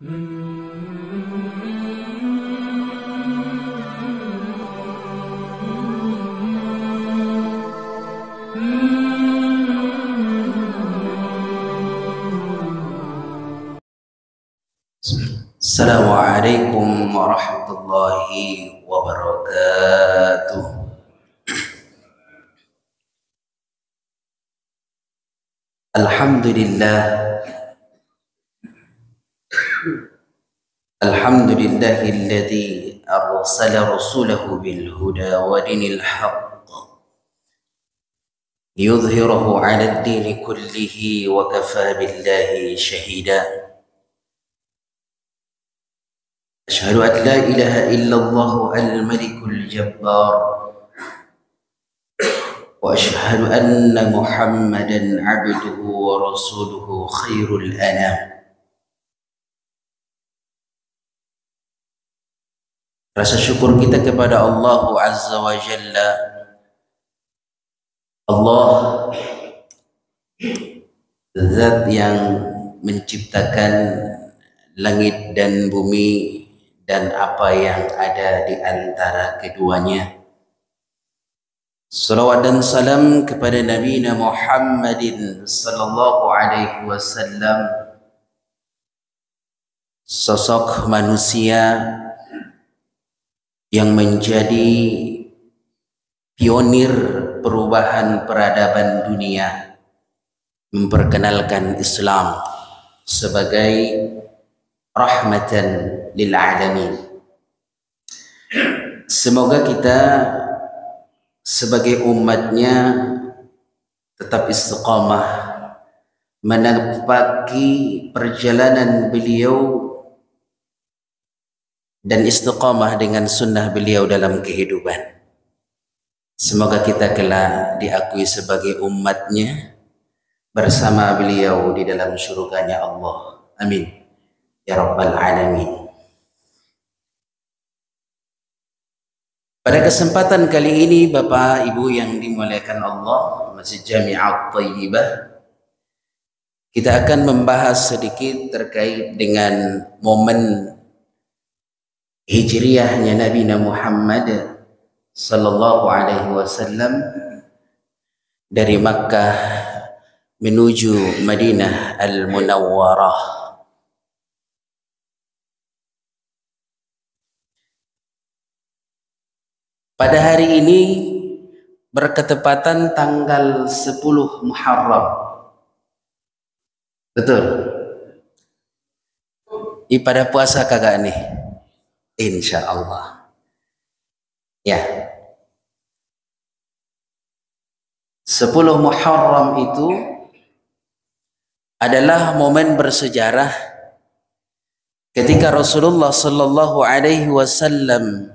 Assalamualaikum warahmatullahi wabarakatuh. Alhamdulillah, alhamdulillahilladzi arsala rasulahu bil huda wa dinil haqq liyudhhirahu 'ala ad-din kullihi wa kafaa billahi shahida. Asyhadu an la ilaha illallah al-malikul jabbar wa asyhadu anna Muhammadan 'abduhu wa rasuluhu khairul anam. Rasa syukur kita kepada Allah Azza wa Jalla. Allah, zat yang menciptakan langit dan bumi dan apa yang ada di antara keduanya. Salawat dan salam kepada Nabi Muhammadin sallallahu alaihi wasallam, sosok manusia yang menjadi pionir perubahan peradaban dunia, memperkenalkan Islam sebagai rahmatan lil alamin. Semoga kita sebagai umatnya tetap istiqamah menapaki perjalanan beliau dan istiqamah dengan sunnah beliau dalam kehidupan. Semoga kita kelak diakui sebagai umatnya bersama beliau di dalam syurganya Allah. Amin ya rabbal alamin. Pada kesempatan kali ini, Bapak Ibu yang dimuliakan Allah, Masjid Jami'at Thayyibah, kita akan membahas sedikit terkait dengan momen hijriyahnya Nabi Muhammad sallallahu alaihi wasallam dari Makkah menuju Madinah Al-Munawwarah. Pada hari ini berketepatan tanggal 10 Muharram. Betul? Pada puasa kagak nih? Insya Allah. Ya. 10 Muharram itu adalah momen bersejarah ketika Rasulullah sallallahu alaihi wasallam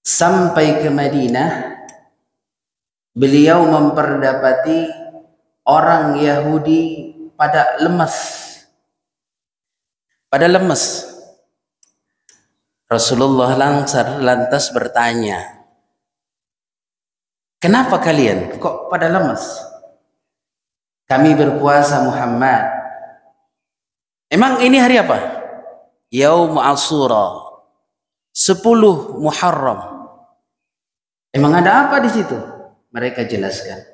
sampai ke Madinah. Beliau memperdapati orang Yahudi pada lemas. Rasulullah lantas bertanya, "Kenapa kalian kok pada lemas?" "Kami berpuasa Muhammad." "Emang ini hari apa?" "Yaum Ashura, 10 Muharram." "Emang ada apa di situ?" Mereka jelaskan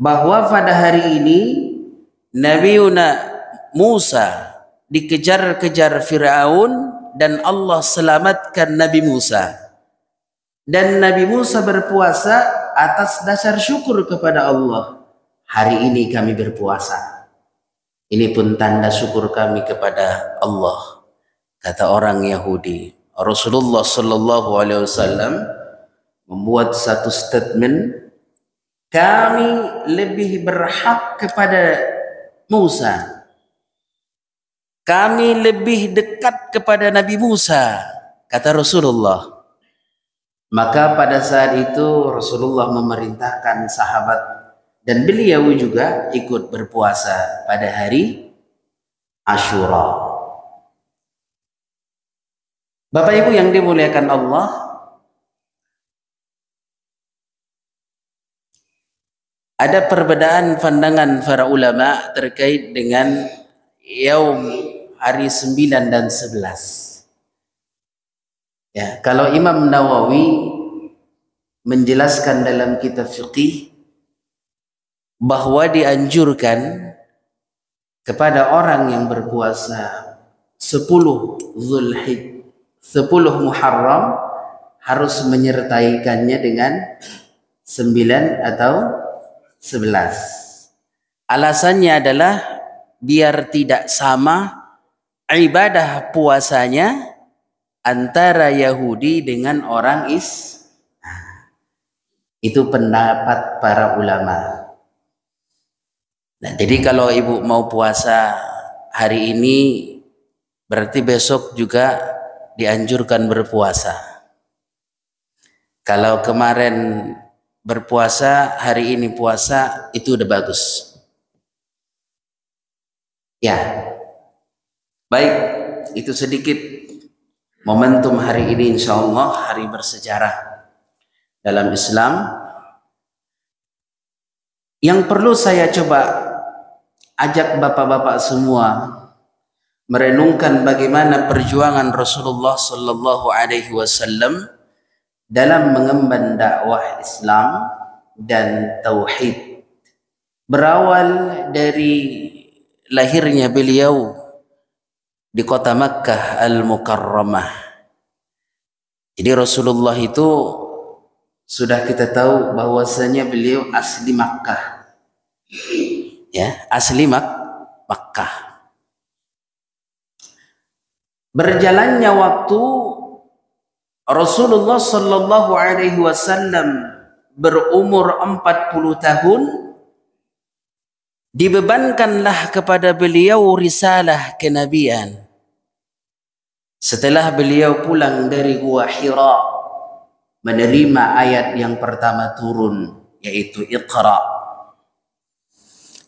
bahwa pada hari ini Nabi Musa dikejar-kejar Firaun dan Allah selamatkan Nabi Musa. Dan Nabi Musa berpuasa atas dasar syukur kepada Allah. "Hari ini kami berpuasa. Ini pun tanda syukur kami kepada Allah," kata orang Yahudi. Rasulullah sallallahu alaihi wasallam membuat satu statement, "Kami lebih berhak kepada Musa. Kami lebih dekat kepada Nabi Musa," kata Rasulullah. Maka pada saat itu Rasulullah memerintahkan sahabat dan beliau juga ikut berpuasa pada hari Asyura. Bapak Ibu yang dimuliakan Allah, ada perbedaan pandangan para ulama terkait dengan yaum hari 9 dan 11. Ya, kalau Imam Nawawi menjelaskan dalam kitab fiqih bahwa dianjurkan kepada orang yang berpuasa 10 Zulhijjah, 10 Muharram harus menyertaikannya dengan 9 atau 11. Alasannya adalah biar tidak sama ibadah puasanya antara Yahudi dengan orang Itu pendapat para ulama. Nah, jadi kalau ibu mau puasa hari ini, berarti besok juga dianjurkan berpuasa. Kalau kemarin berpuasa, hari ini puasa, itu udah bagus. Ya, baik, itu sedikit momentum hari ini, insya Allah hari bersejarah dalam Islam. Yang perlu saya coba ajak bapak-bapak semua merenungkan bagaimana perjuangan Rasulullah Sallallahu Alaihi Wasallam dalam mengemban dakwah Islam dan tauhid. Berawal dari lahirnya beliau di kota Makkah Al-Mukarramah. Jadi Rasulullah itu sudah kita tahu bahwasanya beliau asli Makkah. Ya, asli Makkah. Berjalannya waktu, Rasulullah Sallallahu Alaihi Wasallam berumur 40 tahun, dibebankanlah kepada beliau risalah kenabian. Setelah beliau pulang dari Gua Hira, menerima ayat yang pertama turun, yaitu Iqra.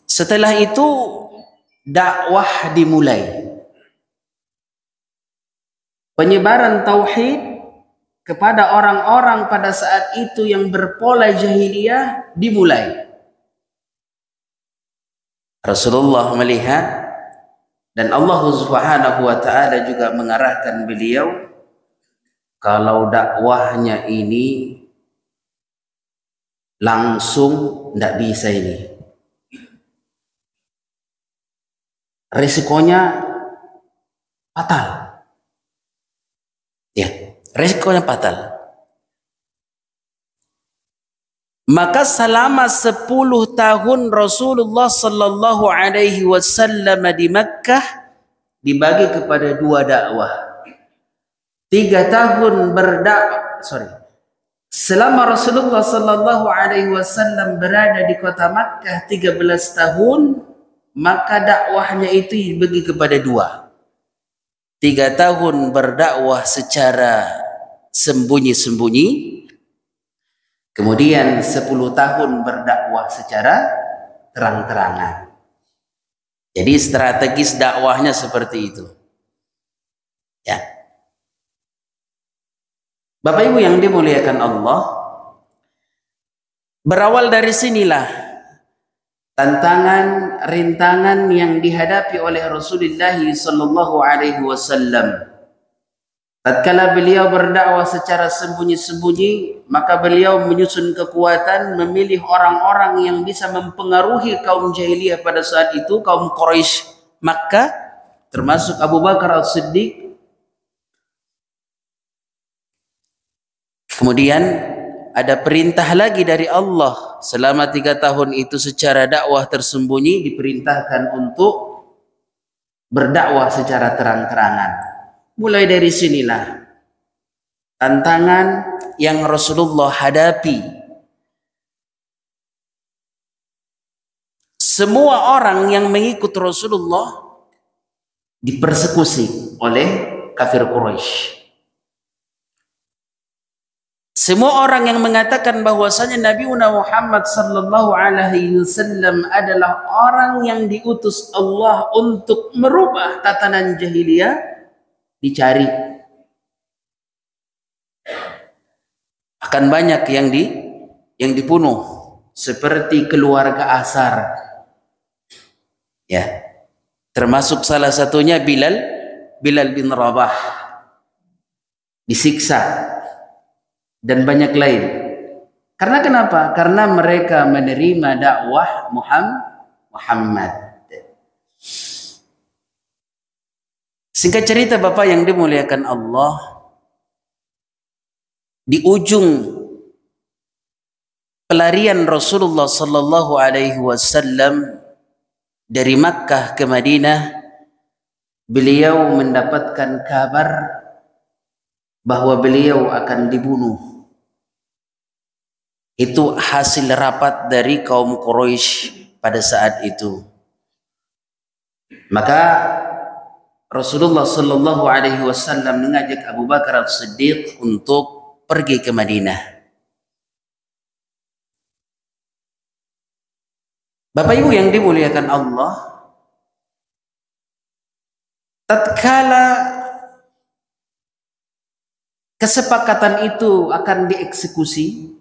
Setelah itu dakwah dimulai. Penyebaran tauhid kepada orang-orang pada saat itu yang berpola jahiliyah dimulai. Rasulullah melihat, dan Allah Subhanahu wa taala juga mengarahkan beliau, kalau dakwahnya ini langsung tidak bisa ini. Resikonya fatal. Ya, resikonya fatal. Maka selama 10 tahun Rasulullah Sallallahu Alaihi Wasallam di Makkah dibagi kepada 2 dakwah. 3 tahun selama Rasulullah Sallallahu Alaihi Wasallam berada di kota Makkah 13 tahun, maka dakwahnya itu dibagi kepada 2. 3 tahun berdakwah secara sembunyi-sembunyi, kemudian 10 tahun berdakwah secara terang-terangan. Jadi strategis dakwahnya seperti itu. Ya. Bapak Ibu yang dimuliakan Allah, berawal dari sinilah tantangan, rintangan yang dihadapi oleh Rasulullah Sallallahu Alaihi Wasallam. Tatkala beliau berdakwah secara sembunyi-sembunyi, maka beliau menyusun kekuatan, memilih orang-orang yang bisa mempengaruhi kaum jahiliyah pada saat itu, kaum Quraisy Makkah, termasuk Abu Bakar As-Siddiq. Kemudian ada perintah lagi dari Allah, selama 3 tahun itu secara dakwah tersembunyi diperintahkan untuk berdakwah secara terang-terangan. Mulai dari sinilah tantangan yang Rasulullah hadapi. Semua orang yang mengikut Rasulullah dipersekusi oleh kafir Quraisy. Semua orang yang mengatakan bahwasanya Nabi Muhammad sallallahu alaihi wasallam adalah orang yang diutus Allah untuk merubah tatanan jahiliyah dicari. Akan banyak yang dibunuh, seperti keluarga Asar. Ya. Termasuk salah satunya Bilal Bilal bin Rabah disiksa dan banyak lain. Karena kenapa? Karena mereka menerima dakwah Muhammad. Singkat cerita Bapak yang dimuliakan Allah, di ujung pelarian Rasulullah sallallahu alaihi wasallam dari Makkah ke Madinah, beliau mendapatkan kabar bahwa beliau akan dibunuh. Itu hasil rapat dari kaum Quraisy pada saat itu. Maka Rasulullah sallallahu alaihi wasallam mengajak Abu Bakar As-Siddiq untuk pergi ke Madinah. Bapak Ibu yang dimuliakan Allah, tatkala kesepakatan itu akan dieksekusi,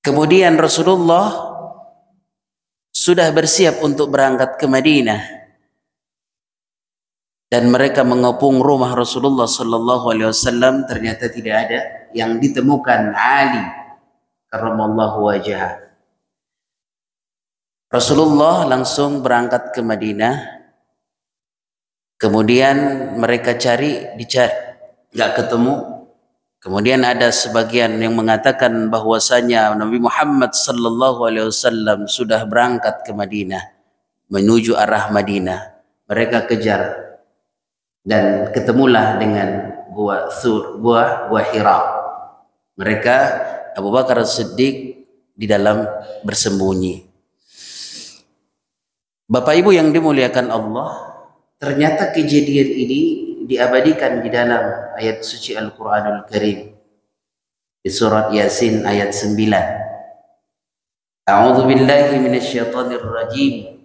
kemudian Rasulullah sudah bersiap untuk berangkat ke Madinah. Dan mereka mengepung rumah Rasulullah sallallahu alaihi wasallam, ternyata tidak ada. Yang ditemukan Ali karramallahu wajhah. Rasulullah langsung berangkat ke Madinah. Kemudian mereka dicari, nggak ketemu. Kemudian ada sebagian yang mengatakan bahwasanya Nabi Muhammad sallallahu alaihi wasallam sudah berangkat ke Madinah, menuju arah Madinah. Mereka kejar dan ketemulah dengan gua Hira. Mereka Abu Bakar As-Siddiq di dalam bersembunyi. Bapak Ibu yang dimuliakan Allah, ternyata kejadian ini diabadikan di dalam ayat suci Al-Qur'anul Karim di surat Yasin ayat 9. A'udzu billahi minasyaitonir rajim.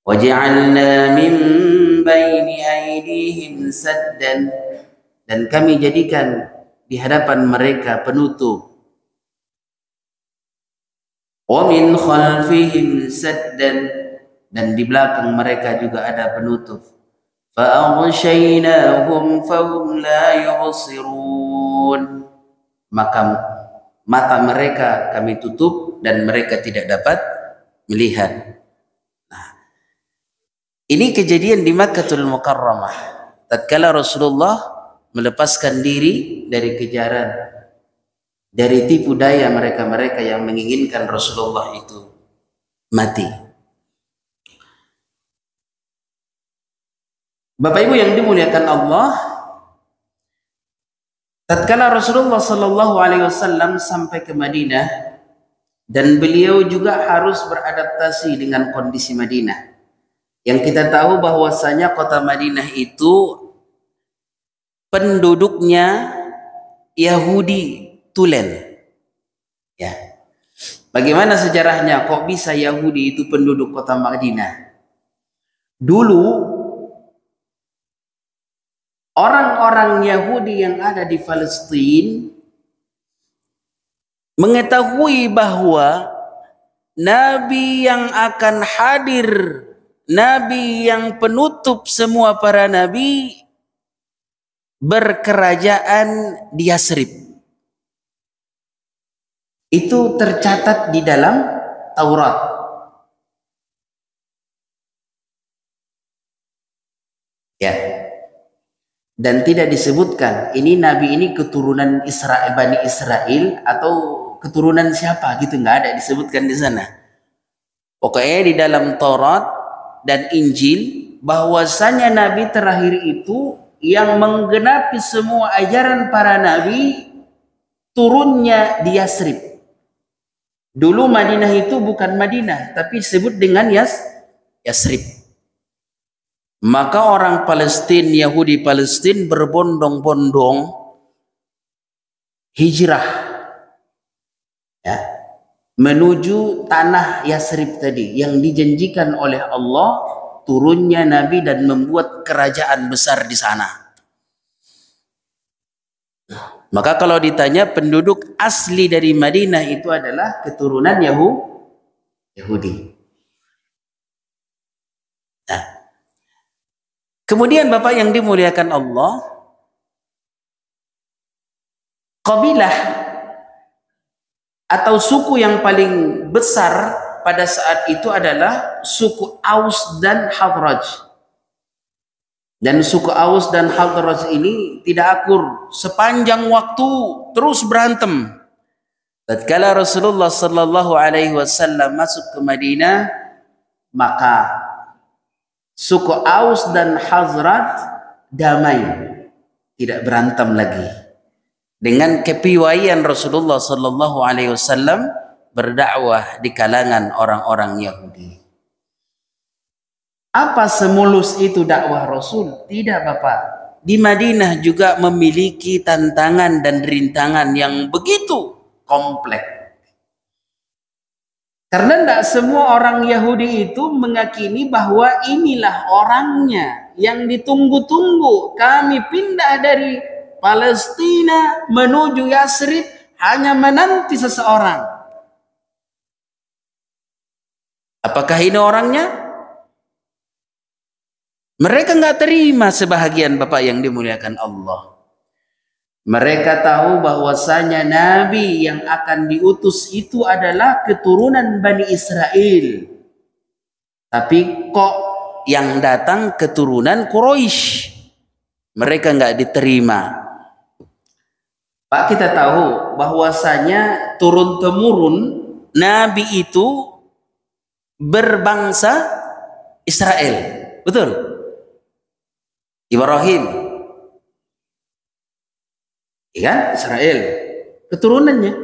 Waj'alna min baini aydihim saddan, dan kami jadikan di hadapan mereka penutup. Wa min khalfihim saddan, dan di belakang mereka juga ada penutup. Fa aghshaynahum fahum la yubsirun, maka mata mereka kami tutup dan mereka tidak dapat melihat. Ini kejadian di Makkahul Mukarramah. Tatkala Rasulullah melepaskan diri dari kejaran, dari tipu daya mereka-mereka yang menginginkan Rasulullah itu mati. Bapak Ibu yang dimuliakan Allah, tatkala Rasulullah sallallahu alaihi wasallam sampai ke Madinah, dan beliau juga harus beradaptasi dengan kondisi Madinah. Yang kita tahu bahwasanya kota Madinah itu penduduknya Yahudi tulen. Ya. Bagaimana sejarahnya? Kok bisa Yahudi itu penduduk kota Madinah? Dulu orang-orang Yahudi yang ada di Palestina mengetahui bahwa Nabi yang akan hadir, Nabi yang penutup semua para nabi, berkerajaan di Yasrib. Itu tercatat di dalam Taurat. Ya. Dan tidak disebutkan ini nabi ini keturunan Israel, Bani Israel atau keturunan siapa gitu, nggak ada disebutkan di sana. Pokoknya di dalam Taurat dan Injil bahwasanya nabi terakhir itu yang menggenapi semua ajaran para nabi turunnya di Yasrib. Dulu Madinah itu bukan Madinah tapi disebut dengan Yasrib. Maka orang Palestina, Yahudi Palestina berbondong-bondong hijrah, ya, menuju tanah Yasrib tadi yang dijanjikan oleh Allah turunnya Nabi dan membuat kerajaan besar di sana. Maka kalau ditanya penduduk asli dari Madinah itu adalah keturunan Yahudi. Nah, Kemudian Bapak yang dimuliakan Allah, kabilah atau suku yang paling besar pada saat itu adalah suku Aus dan Khazraj. Dan suku Aus dan Khazraj ini tidak akur, sepanjang waktu terus berantem. Tatkala Rasulullah sallallahu alaihi wasallam masuk ke Madinah, maka suku Aus dan Khazraj damai, tidak berantem lagi. Dengan kepiawaian Rasulullah sallallahu alaihi wasallam berdakwah di kalangan orang-orang Yahudi. Apa semulus itu dakwah Rasul? Tidak, Bapak. Di Madinah juga memiliki tantangan dan rintangan yang begitu kompleks. Karena tidak semua orang Yahudi itu meyakini bahwa inilah orangnya yang ditunggu-tunggu. Kami pindah dari Palestina menuju Yasrib hanya menanti seseorang. Apakah ini orangnya? Mereka nggak terima sebahagian Bapak yang dimuliakan Allah. Mereka tahu bahwasanya Nabi yang akan diutus itu adalah keturunan Bani Israel. Tapi kok yang datang keturunan Quraisy? Mereka nggak diterima. Pak, kita tahu bahwasanya turun-temurun Nabi itu berbangsa Israel. Betul? Ibrahim. Ya, Israel keturunannya.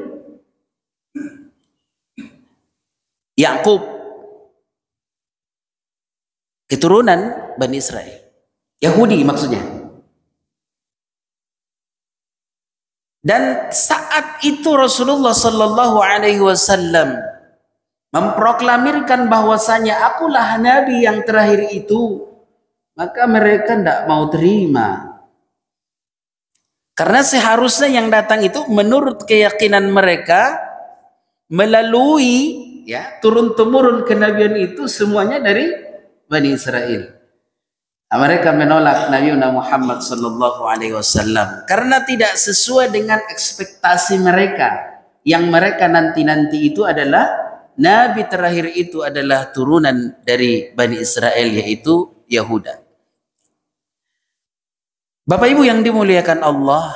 Yakub keturunan Bani Israel. Yahudi maksudnya. Dan saat itu Rasulullah sallallahu alaihi wasallam memproklamirkan bahwasanya akulah nabi yang terakhir itu, maka mereka tidak mau terima. Karena seharusnya yang datang itu menurut keyakinan mereka melalui turun-temurun kenabian itu semuanya dari Bani Israel. Mereka menolak Nabi Muhammad sallallahu alaihi wasallam karena tidak sesuai dengan ekspektasi mereka. Yang mereka nanti-nanti itu adalah nabi terakhir itu adalah turunan dari Bani Israel, yaitu Yahuda. Bapak Ibu yang dimuliakan Allah,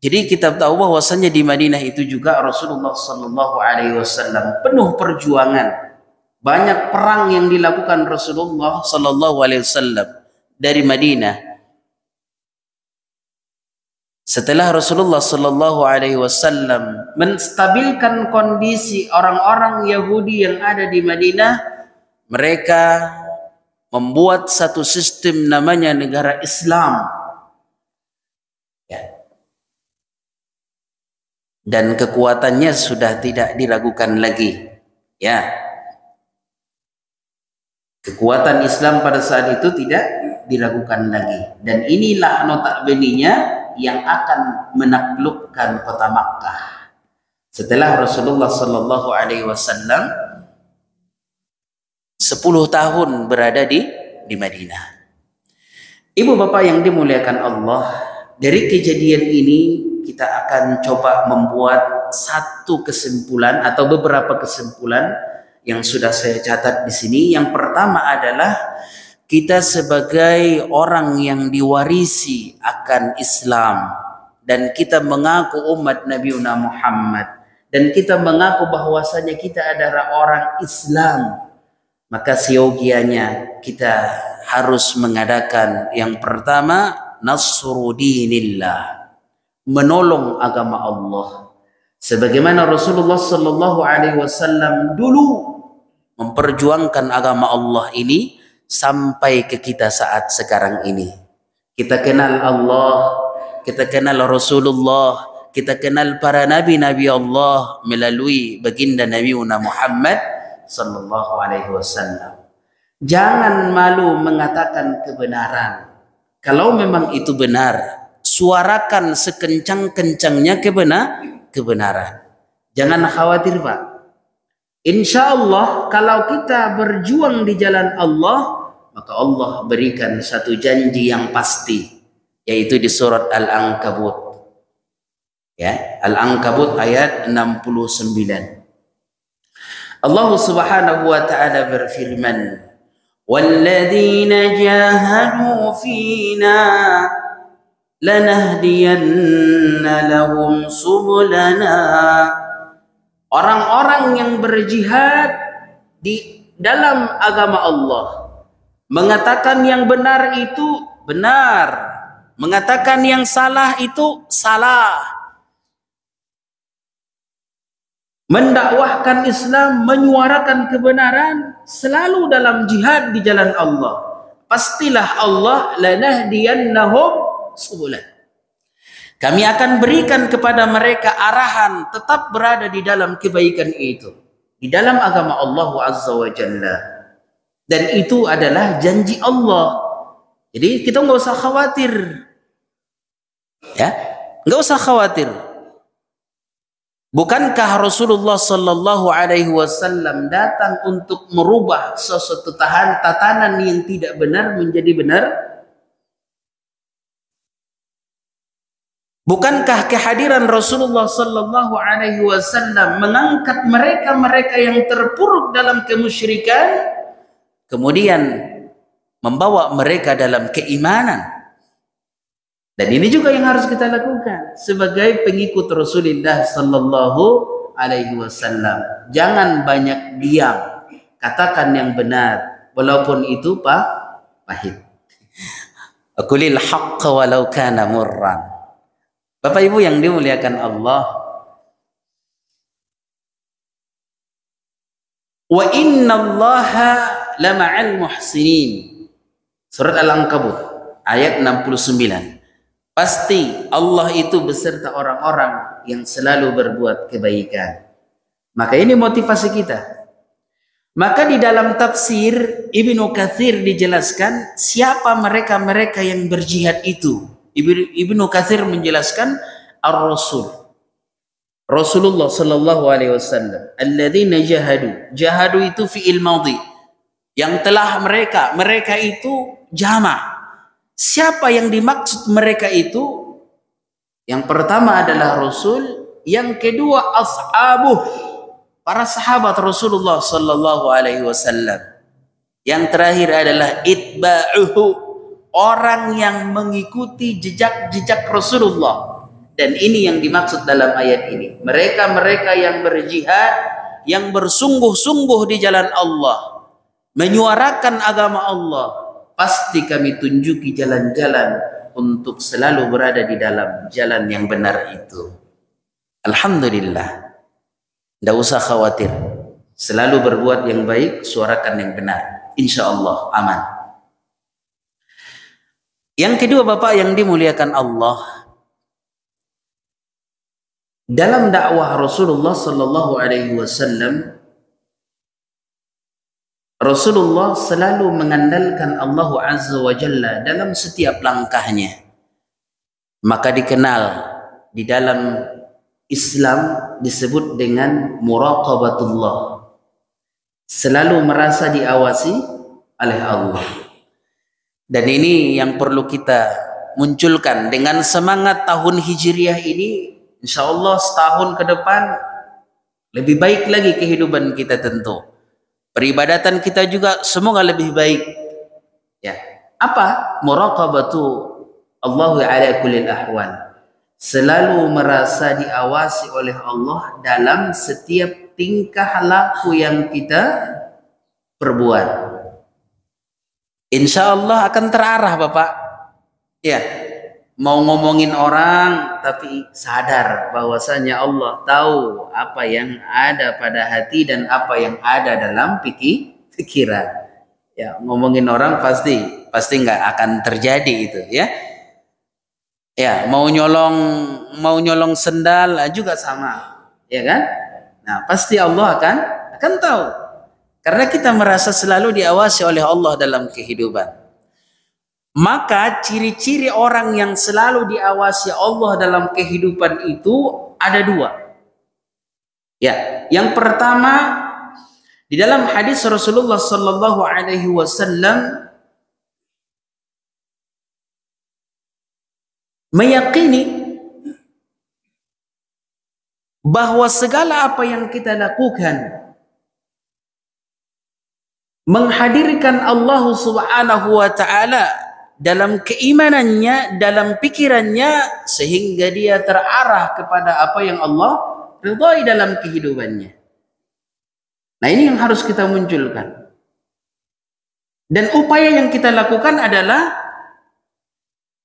jadi kita tahu bahwasanya di Madinah itu juga Rasulullah sallallahu alaihi wasallam penuh perjuangan. Banyak perang yang dilakukan Rasulullah sallallahu alaihi wasallam dari Madinah. Setelah Rasulullah sallallahu alaihi wasallam menstabilkan kondisi orang-orang Yahudi yang ada di Madinah, mereka membuat satu sistem namanya negara Islam. Dan kekuatannya sudah tidak diragukan lagi. Ya. Kekuatan Islam pada saat itu tidak diragukan lagi. Dan inilah notabene-nya yang akan menaklukkan kota Makkah. Setelah Rasulullah sallallahu alaihi wasallam 10 tahun berada di Madinah. Ibu bapak yang dimuliakan Allah, dari kejadian ini kita akan coba membuat satu kesimpulan atau beberapa kesimpulan yang sudah saya catat di sini. Yang pertama adalah kita sebagai orang yang diwarisi akan Islam dan kita mengaku umat Nabi Muhammad dan kita mengaku bahwasanya kita adalah orang Islam, maka siogianya kita harus mengadakan yang pertama nasru dinillah, menolong agama Allah. Sebagaimana Rasulullah sallallahu alaihi wasallam dulu memperjuangkan agama Allah ini sampai ke kita saat sekarang ini. Kita kenal Allah, kita kenal Rasulullah, kita kenal para nabi-nabi Allah melalui baginda Nabi Muhammad sallallahu alaihi wasallam. Jangan malu mengatakan kebenaran. Kalau memang itu benar, suarakan sekencang-kencangnya kebenaran. Jangan khawatir, Pak. Insya Allah kalau kita berjuang di jalan Allah, atau Allah berikan satu janji yang pasti, yaitu di surat Al-Ankabut. Ya, Al-Ankabut ayat 69. Allah Subhanahu wa taala berfirman, "Walladzina jahadu fina lanahdiyanna lahum subulana." Orang-orang yang berjihad di dalam agama Allah, mengatakan yang benar itu benar, mengatakan yang salah itu salah, mendakwahkan Islam, menyuarakan kebenaran, selalu dalam jihad di jalan Allah. Pastilah Allah, lanahdiyannahum subulan. Kami akan berikan kepada mereka arahan tetap berada di dalam kebaikan itu, di dalam agama Allah Azza wa Jalla. Dan itu adalah janji Allah. Jadi kita nggak usah khawatir, ya, nggak usah khawatir. Bukankah Rasulullah Sallallahu Alaihi Wasallam datang untuk merubah sesuatu tatanan yang tidak benar menjadi benar? Bukankah kehadiran Rasulullah Sallallahu Alaihi Wasallam mengangkat mereka-mereka yang terpuruk dalam kemusyrikan, kemudian membawa mereka dalam keimanan? Dan ini juga yang harus kita lakukan sebagai pengikut Rasulullah Sallallahu Alaihi Wasallam. Jangan banyak diam, katakan yang benar, walaupun itu pahit. Qulil haqqa walau kana murran. Bapak Ibu yang dimuliakan Allah, wa innallaha lama'al muhsinin. Surat Al-Ankabut ayat 69. Pasti Allah itu beserta orang-orang yang selalu berbuat kebaikan. Maka ini motivasi kita. Maka di dalam tafsir Ibnu Katsir dijelaskan siapa mereka-mereka yang berjihad itu. Ibnu Katsir menjelaskan ar-rasul, Rasulullah Sallallahu Alaihi Wasallam, alladzina jahadu itu fi'il madhi, yang telah mereka itu jamak. Siapa yang dimaksud mereka itu? Yang pertama adalah Rasul, yang kedua ashabuh, para sahabat Rasulullah Sallallahu Alaihi Wasallam, yang terakhir adalah itba'uhu, orang yang mengikuti jejak-jejak Rasulullah. Dan ini yang dimaksud dalam ayat ini. Mereka-mereka yang berjihad, yang bersungguh-sungguh di jalan Allah, menyuarakan agama Allah, pasti kami tunjuki jalan-jalan untuk selalu berada di dalam jalan yang benar itu. Alhamdulillah. Tidak usah khawatir. Selalu berbuat yang baik, suarakan yang benar. Insya Allah aman. Yang kedua Bapak yang dimuliakan Allah, dalam dakwah Rasulullah Sallallahu Alaihi Wasallam, Rasulullah selalu mengandalkan Allah Azza wa Jalla dalam setiap langkahnya. Maka dikenal di dalam Islam disebut dengan muraqabatullah, selalu merasa diawasi oleh Allah. Dan ini yang perlu kita munculkan dengan semangat tahun Hijriah ini. Insya Allah setahun ke depan lebih baik lagi kehidupan kita tentu. Peribadatan kita juga semoga lebih baik. Ya, apa? Muraqabatu Allahu ala kullil ahwal. Selalu merasa diawasi oleh Allah dalam setiap tingkah laku yang kita perbuat. Insya Allah akan terarah Bapak. Ya, mau ngomongin orang tapi sadar bahwasanya Allah tahu apa yang ada pada hati dan apa yang ada dalam pikiran. Ya, ngomongin orang pasti nggak akan terjadi itu, ya. Ya, mau nyolong sendal juga sama, ya kan? Nah, pasti Allah akan tahu. Karena kita merasa selalu diawasi oleh Allah dalam kehidupan. Maka ciri-ciri orang yang selalu diawasi Allah dalam kehidupan itu ada dua. Ya, yang pertama di dalam hadis Rasulullah Sallallahu Alaihi Wasallam meyakini bahwa segala apa yang kita lakukan menghadirkan Allah Subhanahu wa taala dalam keimanannya, dalam pikirannya, sehingga dia terarah kepada apa yang Allah ridhai dalam kehidupannya. Nah, ini yang harus kita munculkan. Dan upaya yang kita lakukan adalah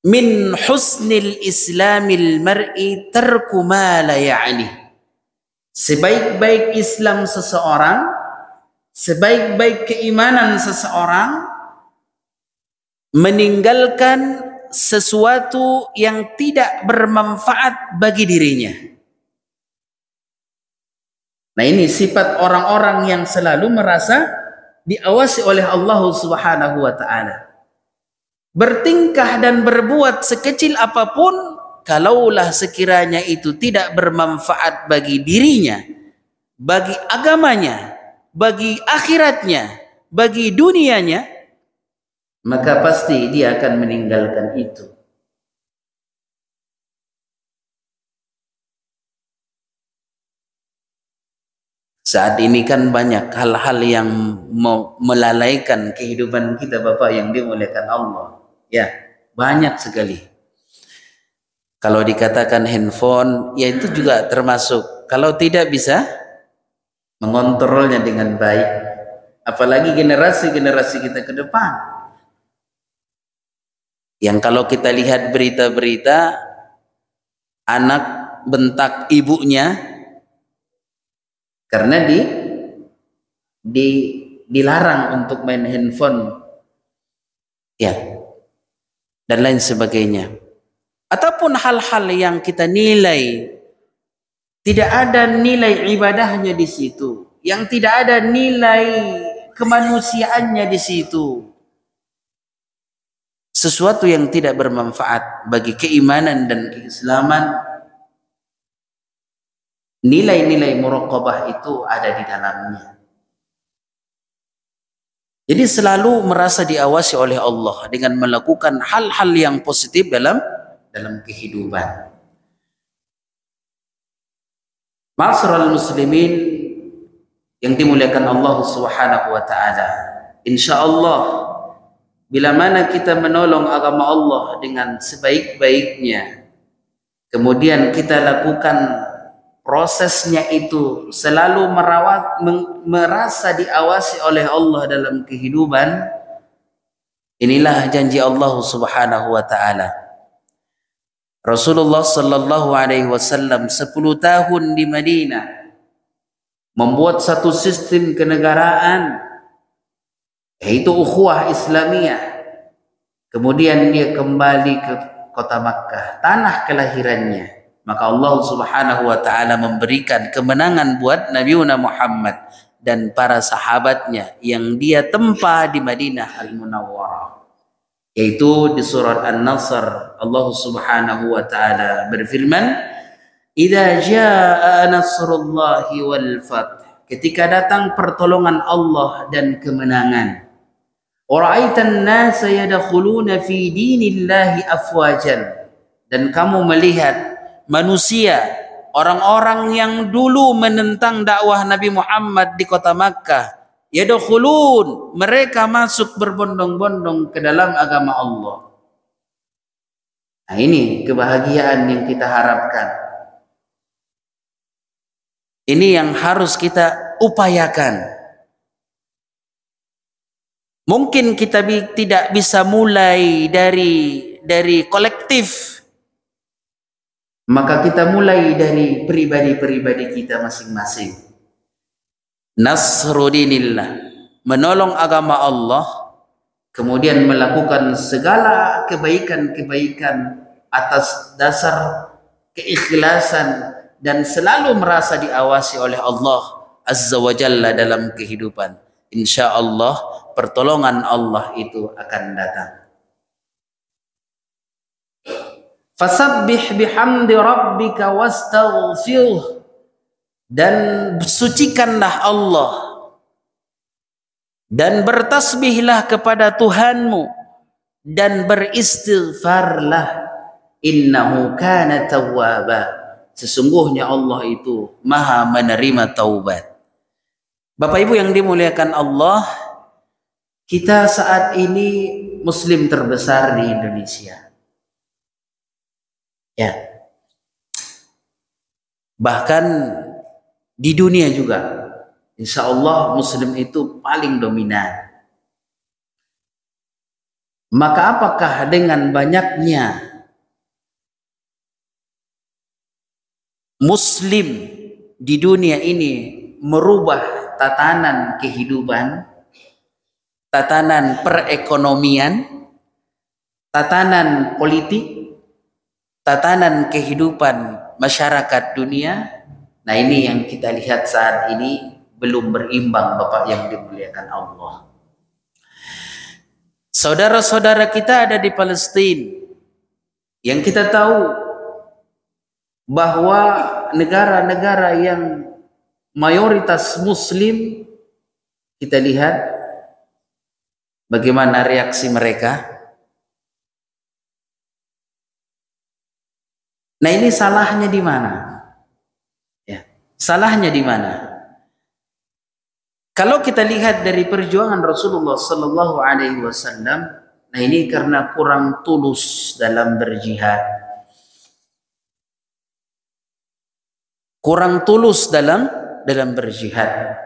min husnil islamil mar'i tarku ma la ya'ni. Sebaik-baik Islam seseorang, sebaik-baik keimanan seseorang, meninggalkan sesuatu yang tidak bermanfaat bagi dirinya. Nah, ini sifat orang-orang yang selalu merasa diawasi oleh Allah Subhanahu wa taala. Bertingkah dan berbuat sekecil apapun, kalaulah sekiranya itu tidak bermanfaat bagi dirinya, bagi agamanya, bagi akhiratnya, bagi dunianya, maka pasti dia akan meninggalkan itu. Saat ini kan banyak hal-hal yang melalaikan kehidupan kita, Bapak yang dimuliakan Allah. Ya, banyak sekali. Kalau dikatakan handphone, ya itu juga termasuk. Kalau tidak bisa mengontrolnya dengan baik, apalagi generasi-generasi kita ke depan. Yang kalau kita lihat berita-berita, anak bentak ibunya karena dilarang untuk main handphone, ya, dan lain sebagainya. Ataupun hal-hal yang kita nilai tidak ada nilai ibadahnya di situ, yang tidak ada nilai kemanusiaannya di situ, sesuatu yang tidak bermanfaat bagi keimanan dan keislaman, nilai-nilai muraqabah itu ada di dalamnya. Jadi selalu merasa diawasi oleh Allah dengan melakukan hal-hal yang positif dalam kehidupan. Ma'asyiral muslimin yang dimuliakan Allah Subhanahu wa taala, insyaallah bila mana kita menolong agama Allah dengan sebaik-baiknya, kemudian kita lakukan prosesnya itu selalu merasa diawasi oleh Allah dalam kehidupan, inilah janji Allah Subhanahu wa taala. Rasulullah sallallahu alaihi wasallam 10 tahun di Madinah membuat satu sistem kenegaraan, yaitu ukhuwah Islamiyah. Kemudian dia kembali ke kota Makkah, tanah kelahirannya. Maka Allah Subhanahu wa taala memberikan kemenangan buat Nabi Muhammad dan para sahabatnya yang dia tempa di Madinah Al-Munawwarah. Yaitu di surat An-Nasr, Allah Subhanahu wa taala berfirman, "Idza jaa nasrullahi wal fath." Ketika datang pertolongan Allah dan kemenangan. "Wara'aitan nasa yadkhuluna fi dinillahi afwajan." Dan kamu melihat manusia, orang-orang yang dulu menentang dakwah Nabi Muhammad di kota Makkah, yadkhulun, mereka masuk berbondong-bondong ke dalam agama Allah. Nah, ini kebahagiaan yang kita harapkan. Ini yang harus kita upayakan. Mungkin kita tidak bisa mulai dari kolektif, maka kita mulai dari pribadi-pribadi kita masing-masing. Nasrudinillah, menolong agama Allah, kemudian melakukan segala kebaikan-kebaikan atas dasar keikhlasan dan selalu merasa diawasi oleh Allah Azza wa Jalla dalam kehidupan. Insya Allah pertolongan Allah itu akan datang. Fasabbih bihamdi rabbika wastaghfirhu, dan sucikanlah Allah dan bertasbihlah kepada Tuhanmu dan beristighfarlah Innahu kana tawwaba. Sesungguhnya Allah itu maha menerima taubat. Bapak Ibu yang dimuliakan Allah, kita saat ini muslim terbesar di Indonesia. Ya. Bahkan di dunia juga. Insya Allah muslim itu paling dominan. Maka apakah dengan banyaknya muslim di dunia ini merubah tatanan kehidupan, tatanan perekonomian, tatanan politik, tatanan kehidupan masyarakat dunia? Nah, ini yang kita lihat saat ini belum berimbang, Bapak yang dimuliakan Allah. Saudara-saudara kita ada di Palestina, yang kita tahu bahwa negara-negara yang mayoritas muslim, kita lihat bagaimana reaksi mereka. Nah, ini salahnya di mana? Ya, salahnya di mana? Kalau kita lihat dari perjuangan Rasulullah Sallallahu Alaihi Wasallam, nah ini karena kurang tulus dalam berjihad. Kurang tulus dalam berjihad.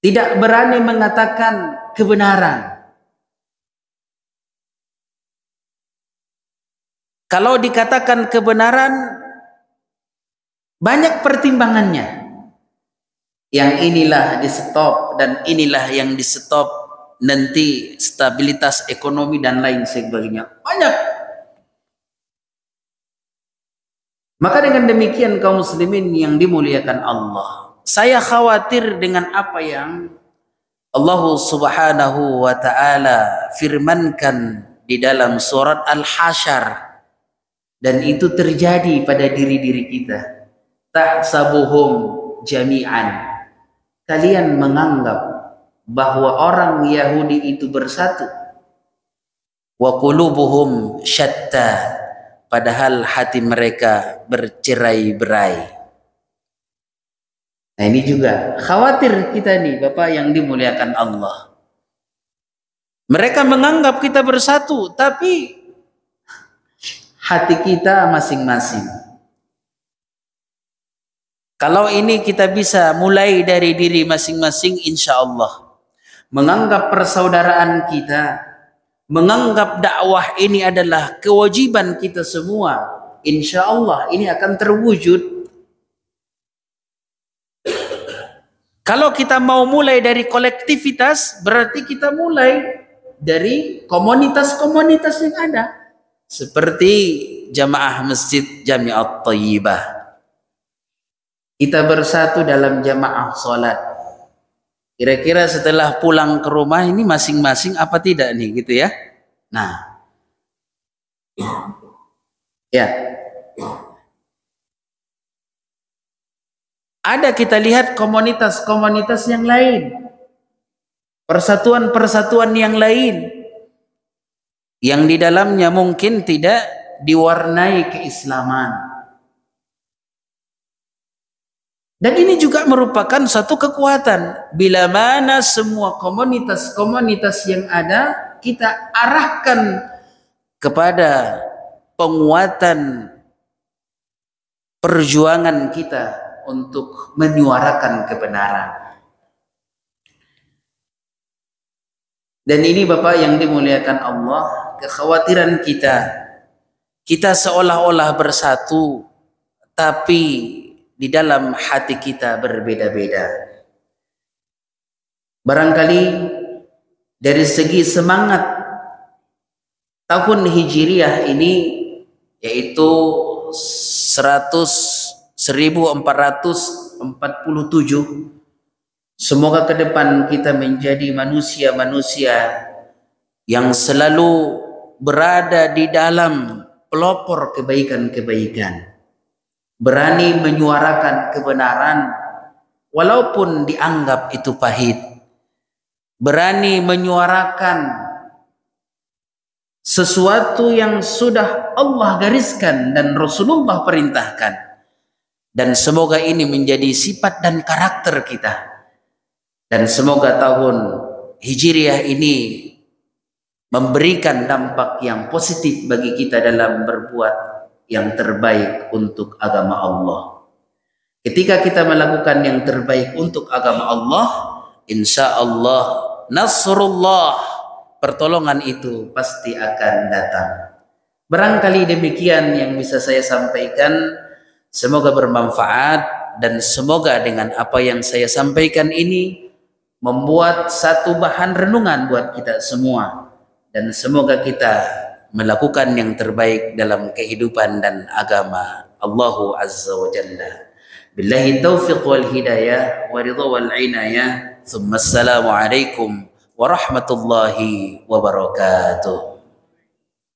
Tidak berani mengatakan kebenaran. Kalau dikatakan kebenaran, banyak pertimbangannya. Yang inilah di stop dan inilah yang di stop, nanti stabilitas ekonomi dan lain sebagainya. Banyak. Maka dengan demikian kaum muslimin yang dimuliakan Allah, saya khawatir dengan apa yang Allah Subhanahu wa taala firmankan di dalam surat Al-Hasyr, dan itu terjadi pada diri-diri kita. Tahsabuhum jami'an. Kalian menganggap bahwa orang Yahudi itu bersatu. Wa qulubuhum syatta. Padahal hati mereka bercerai-berai. Nah, ini juga khawatir kita nih, Bapak yang dimuliakan Allah. Mereka menganggap kita bersatu, tapi hati kita masing-masing. Kalau ini kita bisa mulai dari diri masing-masing, insya Allah. Menganggap persaudaraan kita, menganggap dakwah ini adalah kewajiban kita semua, insya Allah ini akan terwujud. Kalau kita mau mulai dari kolektivitas, berarti kita mulai dari komunitas-komunitas yang ada, seperti jamaah masjid Jami'at Thayyibah. Kita bersatu dalam jamaah sholat. Kira-kira setelah pulang ke rumah ini masing-masing apa tidak nih, gitu ya? Nah, ya. Ada kita lihat komunitas-komunitas yang lain, persatuan-persatuan yang lain, yang di dalamnya mungkin tidak diwarnai keislaman. Dan ini juga merupakan satu kekuatan. Bila mana semua komunitas-komunitas yang ada, kita arahkan kepada penguatan perjuangan kita untuk menyuarakan kebenaran. Dan ini Bapak yang dimuliakan Allah, kekhawatiran kita seolah-olah bersatu, tapi di dalam hati kita berbeda-beda. Barangkali dari segi semangat tahun Hijriah ini, yaitu 1447, semoga ke depan kita menjadi manusia-manusia yang selalu berada di dalam pelopor kebaikan-kebaikan, berani menyuarakan kebenaran walaupun dianggap itu pahit, berani menyuarakan sesuatu yang sudah Allah gariskan dan Rasulullah perintahkan, dan semoga ini menjadi sifat dan karakter kita, dan semoga tahun Hijriah ini memberikan dampak yang positif bagi kita dalam berbuat yang terbaik untuk agama Allah. Ketika kita melakukan yang terbaik untuk agama Allah, insya Allah nasrullah, pertolongan itu pasti akan datang. Barangkali demikian yang bisa saya sampaikan. Semoga bermanfaat, dan semoga dengan apa yang saya sampaikan ini membuat satu bahan renungan buat kita semua, dan semoga kita melakukan yang terbaik dalam kehidupan dan agama Allah Azza wa Jalla. Billahi taufiq wal hidayah wa ridha wal inayah. Thumma assalamu alaikum warahmatullahi wabarakatuh.